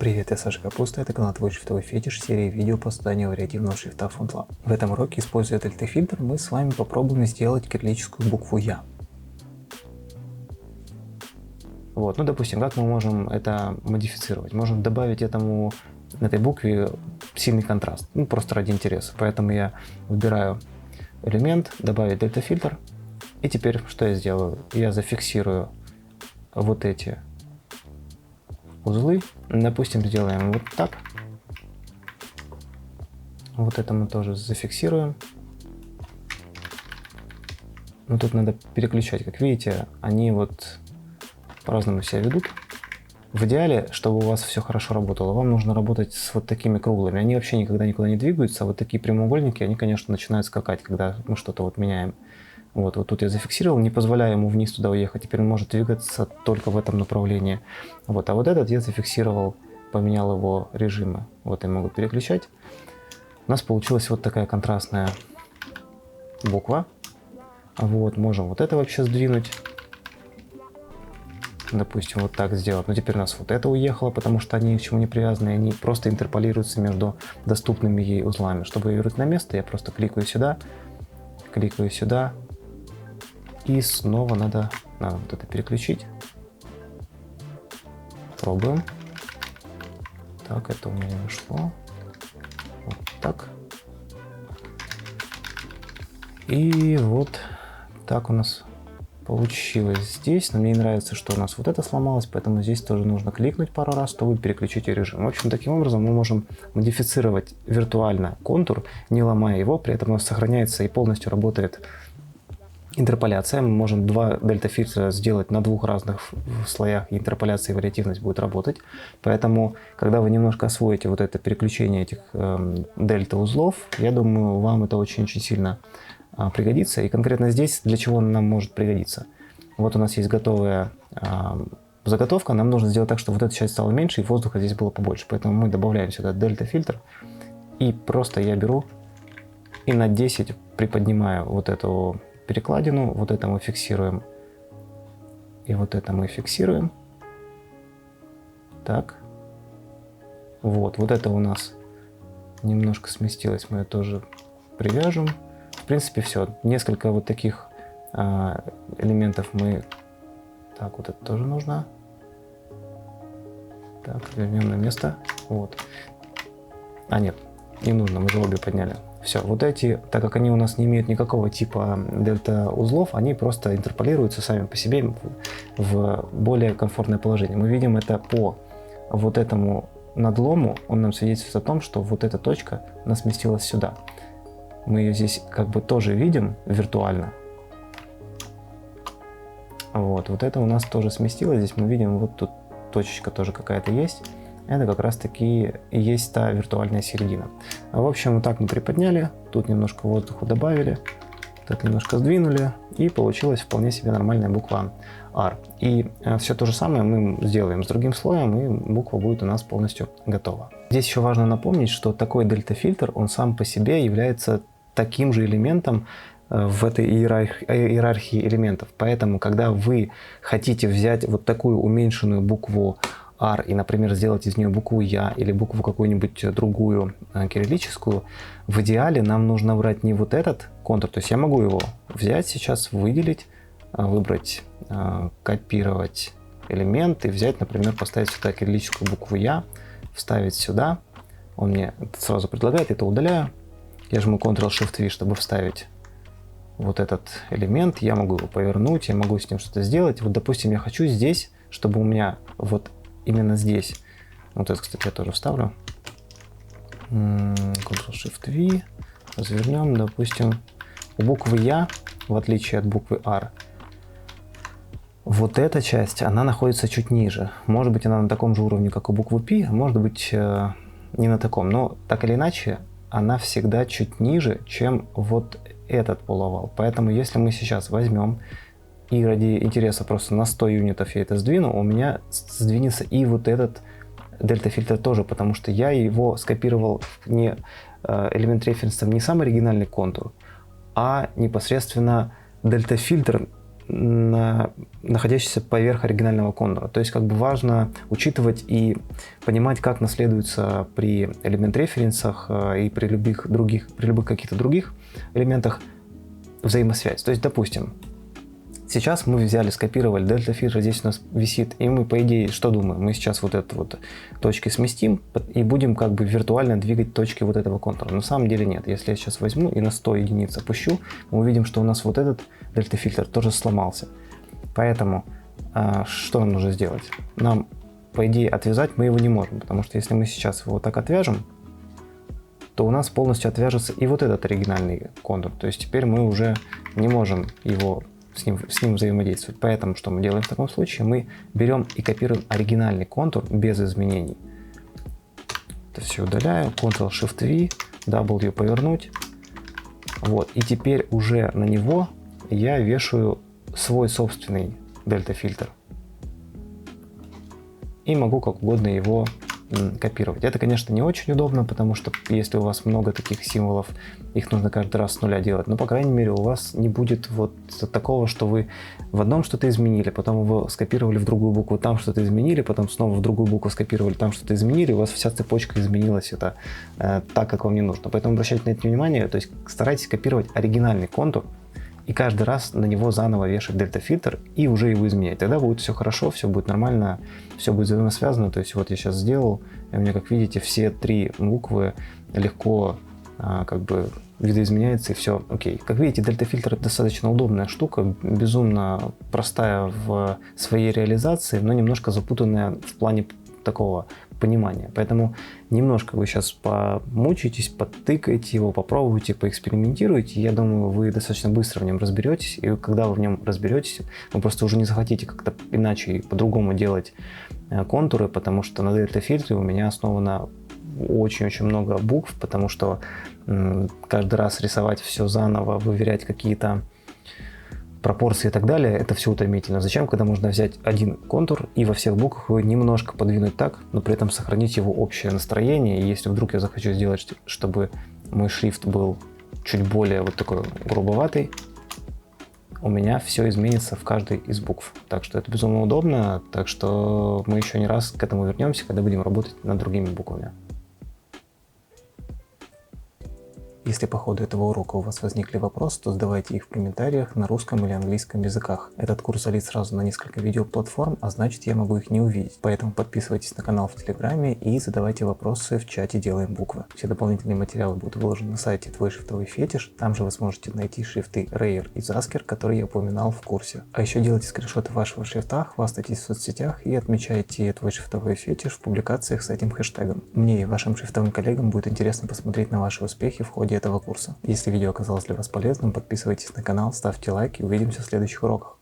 Привет, я Саша Капуста, это канал Твой шрифтовой фетиш, серии видео по созданию вариативного шрифта FontLab. В этом уроке, используя дельта-фильтр, мы с вами попробуем сделать кириллическую букву Я. Вот, ну допустим, как мы можем это модифицировать? Можем добавить этой букве сильный контраст, ну просто ради интереса. Поэтому я выбираю элемент, добавить дельта-фильтр, и теперь что я сделаю? Я зафиксирую вот эти узлы, допустим, сделаем вот так. Вот это мы тоже зафиксируем. Но тут надо переключать, как видите, они вот по-разному себя ведут. В идеале, чтобы у вас все хорошо работало, вам нужно работать с вот такими круглыми. Они вообще никогда никуда не двигаются, а вот такие прямоугольники, они, конечно, начинают скакать, когда мы что-то вот меняем. Вот тут я зафиксировал, не позволяя ему вниз туда уехать. Теперь он может двигаться только в этом направлении. Вот, а вот этот я зафиксировал, поменял его режимы. Вот я могу переключать. У нас получилась вот такая контрастная буква. Вот, можем вот это вообще сдвинуть. Допустим, вот так сделать. Но теперь у нас вот это уехало, потому что они ни к чему не привязаны. Они просто интерполируются между доступными ей узлами. Чтобы вернуть на место, я просто кликаю сюда. И снова надо вот это переключить. Пробуем. Так, это у меня не ушло. Вот так. И вот так у нас получилось здесь. Но мне не нравится, что у нас вот это сломалось, поэтому здесь тоже нужно кликнуть пару раз, чтобы переключить режим. В общем, таким образом мы можем модифицировать виртуально контур, не ломая его, при этом он сохраняется и полностью работает интерполяция. Мы можем два дельта-фильтра сделать на двух разных слоях, и интерполяция и вариативность будет работать. Поэтому, когда вы немножко освоите вот это переключение этих дельта-узлов, я думаю, вам это очень-очень сильно пригодится. И конкретно здесь для чего нам может пригодиться? Вот у нас есть готовая заготовка. Нам нужно сделать так, чтобы вот эта часть стала меньше и воздуха здесь было побольше. Поэтому мы добавляем сюда дельта-фильтр. И просто я беру и на 10 приподнимаю вот эту перекладину, вот это мы фиксируем, и вот это мы фиксируем. Так. Вот это у нас немножко сместилось, мы это тоже привяжем. В принципе, все. Несколько вот таких элементов мы... Так, вот это тоже нужно. Так, вернем на место. Вот. Нет, не нужно, мы же обе подняли. Все, вот эти, так как они у нас не имеют никакого типа дельта-узлов, они просто интерполируются сами по себе в более комфортное положение. Мы видим это по вот этому надлому, он нам свидетельствует о том, что вот эта точка у нас сместилась сюда. Мы ее здесь как бы тоже видим виртуально. Вот это у нас тоже сместилось, здесь мы видим, вот тут точечка тоже какая-то есть. Это как раз таки и есть та виртуальная середина. В общем, вот так мы приподняли, тут немножко воздуха добавили, так немножко сдвинули, и получилась вполне себе нормальная буква R. И все то же самое мы сделаем с другим слоем, и буква будет у нас полностью готова. Здесь еще важно напомнить, что такой дельта-фильтр, он сам по себе является таким же элементом в этой иерархии элементов. Поэтому, когда вы хотите взять вот такую уменьшенную букву R и, например, сделать из нее букву Я или букву какую-нибудь другую кириллическую, в идеале нам нужно брать не вот этот контур, то есть я могу его взять сейчас, выделить, выбрать, копировать элемент и взять, например, поставить сюда кириллическую букву Я, вставить сюда. Он мне сразу предлагает, это удаляю. Я жму Ctrl-Shift-V, чтобы вставить вот этот элемент. Я могу его повернуть, я могу с ним что-то сделать. Вот, допустим, я хочу здесь, чтобы у меня вот именно здесь, вот это, кстати, я тоже вставлю, Ctrl-Shift-V, развернем, допустим, у буквы Я, в отличие от буквы R, вот эта часть, она находится чуть ниже. Может быть, она на таком же уровне, как у буквы P, а может быть, не на таком, но так или иначе, она всегда чуть ниже, чем вот этот полуовал. Поэтому, если мы сейчас возьмем и ради интереса просто на 100 юнитов я это сдвину, у меня сдвинется и вот этот дельта-фильтр тоже, потому что я его скопировал не элемент референсом, не сам оригинальный контур, а непосредственно дельта-фильтр находящийся поверх оригинального контура. То есть как бы важно учитывать и понимать, как наследуется при элемент-референсах и при любых каких-то других элементах взаимосвязь. То есть, допустим, сейчас мы взяли, скопировали, дельта-фильтр здесь у нас висит, и мы, по идее, что думаем? Мы сейчас вот эту вот точки сместим и будем как бы виртуально двигать точки вот этого контура. На самом деле нет. Если я сейчас возьму и на 100 единиц опущу, мы увидим, что у нас вот этот дельта-фильтр тоже сломался. Поэтому что нам нужно сделать? Нам, по идее, отвязать мы его не можем, потому что если мы сейчас его вот так отвяжем, то у нас полностью отвяжется и вот этот оригинальный контур. То есть теперь мы уже не можем его с ним взаимодействовать. Поэтому что мы делаем в таком случае? Мы берем и копируем оригинальный контур без изменений. Это все удаляю. Ctrl-Shift-V, W повернуть. Вот. И теперь уже на него я вешаю свой собственный дельта-фильтр. И могу как угодно его копировать. Это, конечно, не очень удобно, потому что если у вас много таких символов, их нужно каждый раз с нуля делать. Но, по крайней мере, у вас не будет вот такого, что вы в одном что-то изменили, потом его скопировали в другую букву, там что-то изменили, потом снова в другую букву скопировали, там что-то изменили, и у вас вся цепочка изменилась это так, как вам не нужно. Поэтому обращайте на это внимание, то есть старайтесь копировать оригинальный контур и каждый раз на него заново вешать дельта-фильтр и уже его изменять. Тогда будет все хорошо, все будет нормально, все будет взаимосвязано. То есть вот я сейчас сделал, и у меня, как видите, все три буквы легко как бы видоизменяются, и все окей. Как видите, дельта-фильтр достаточно удобная штука, безумно простая в своей реализации, но немножко запутанная в плане такого понимания. Поэтому немножко вы сейчас помучаетесь, подтыкаете его, попробуйте, поэкспериментируйте. Я думаю, вы достаточно быстро в нем разберетесь. И когда вы в нем разберетесь, вы просто уже не захотите как-то иначе и по-другому делать контуры, потому что на дельта-фильтре у меня основано очень-очень много букв, потому что каждый раз рисовать все заново, выверять какие-то пропорции и так далее, это все утомительно. Зачем, когда можно взять один контур и во всех буквах его немножко подвинуть так, но при этом сохранить его общее настроение. И если вдруг я захочу сделать, чтобы мой шрифт был чуть более вот такой грубоватый, у меня все изменится в каждой из букв. Так что это безумно удобно. Так что мы еще не раз к этому вернемся, когда будем работать над другими буквами. Если по ходу этого урока у вас возникли вопросы, то задавайте их в комментариях на русском или английском языках. Этот курс залит сразу на несколько видеоплатформ, а значит я могу их не увидеть. Поэтому подписывайтесь на канал в Телеграме и задавайте вопросы в чате «Делаем буквы». Все дополнительные материалы будут выложены на сайте «Твой шрифтовой фетиш». Там же вы сможете найти шрифты Rayer и Zasker, которые я упоминал в курсе. А еще делайте скриншоты вашего шрифта, хвастайтесь в соцсетях и отмечайте «Твой шрифтовой фетиш» в публикациях с этим хэштегом. Мне и вашим шрифтовым коллегам будет интересно посмотреть на ваши успехи в ходе этого курса. Если видео оказалось для вас полезным, подписывайтесь на канал, ставьте лайк и увидимся в следующих уроках.